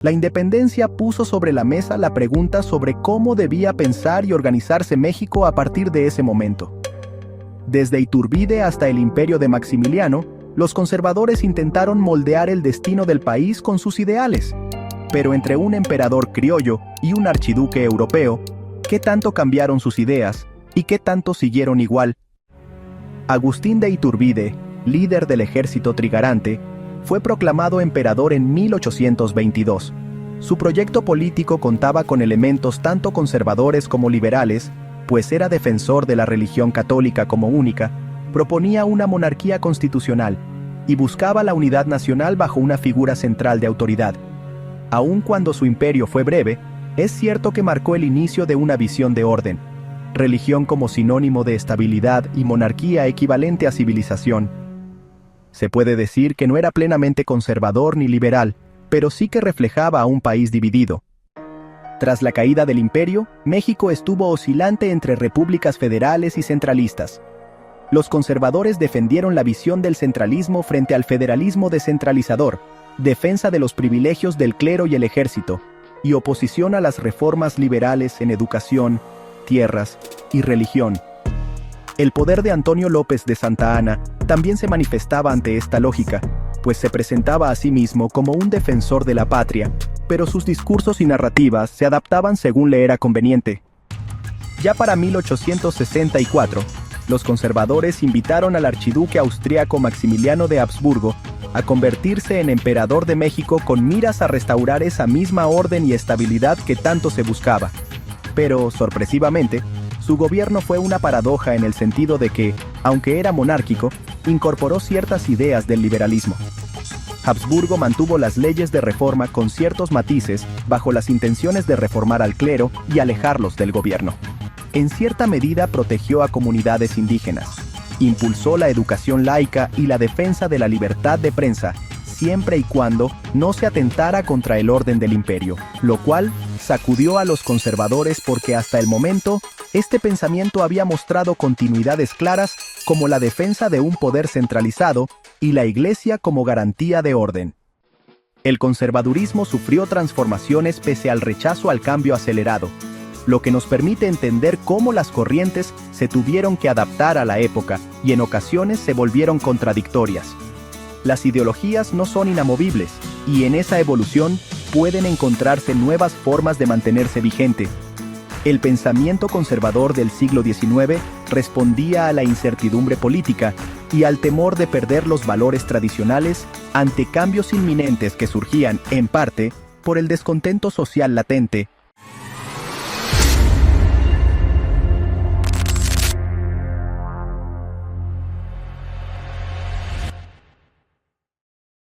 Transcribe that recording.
La independencia puso sobre la mesa la pregunta sobre cómo debía pensar y organizarse México a partir de ese momento. Desde Iturbide hasta el imperio de Maximiliano, los conservadores intentaron moldear el destino del país con sus ideales. Pero entre un emperador criollo y un archiduque europeo, ¿qué tanto cambiaron sus ideas y qué tanto siguieron igual? Agustín de Iturbide, líder del ejército trigarante, fue proclamado emperador en 1822. Su proyecto político contaba con elementos tanto conservadores como liberales, pues era defensor de la religión católica como única, proponía una monarquía constitucional y buscaba la unidad nacional bajo una figura central de autoridad. Aun cuando su imperio fue breve, es cierto que marcó el inicio de una visión de orden, religión como sinónimo de estabilidad y monarquía equivalente a civilización. Se puede decir que no era plenamente conservador ni liberal, pero sí que reflejaba a un país dividido. Tras la caída del imperio, México estuvo oscilante entre repúblicas federales y centralistas. Los conservadores defendieron la visión del centralismo frente al federalismo descentralizador, defensa de los privilegios del clero y el ejército, y oposición a las reformas liberales en educación, tierras y religión. El poder de Antonio López de Santa Anna también se manifestaba ante esta lógica, pues se presentaba a sí mismo como un defensor de la patria, pero sus discursos y narrativas se adaptaban según le era conveniente. Ya para 1864, los conservadores invitaron al archiduque austriaco Maximiliano de Habsburgo a convertirse en emperador de México con miras a restaurar esa misma orden y estabilidad que tanto se buscaba. Pero, sorpresivamente, su gobierno fue una paradoja en el sentido de que, aunque era monárquico, incorporó ciertas ideas del liberalismo. Habsburgo mantuvo las leyes de reforma con ciertos matices bajo las intenciones de reformar al clero y alejarlos del gobierno. En cierta medida protegió a comunidades indígenas, impulsó la educación laica y la defensa de la libertad de prensa, siempre y cuando no se atentara contra el orden del imperio, lo cual sacudió a los conservadores porque hasta el momento, este pensamiento había mostrado continuidades claras como la defensa de un poder centralizado y la Iglesia como garantía de orden. El conservadurismo sufrió transformaciones pese al rechazo al cambio acelerado, lo que nos permite entender cómo las corrientes se tuvieron que adaptar a la época y en ocasiones se volvieron contradictorias. Las ideologías no son inamovibles, y en esa evolución pueden encontrarse nuevas formas de mantenerse vigente. El pensamiento conservador del siglo XIX respondía a la incertidumbre política y al temor de perder los valores tradicionales ante cambios inminentes que surgían, en parte, por el descontento social latente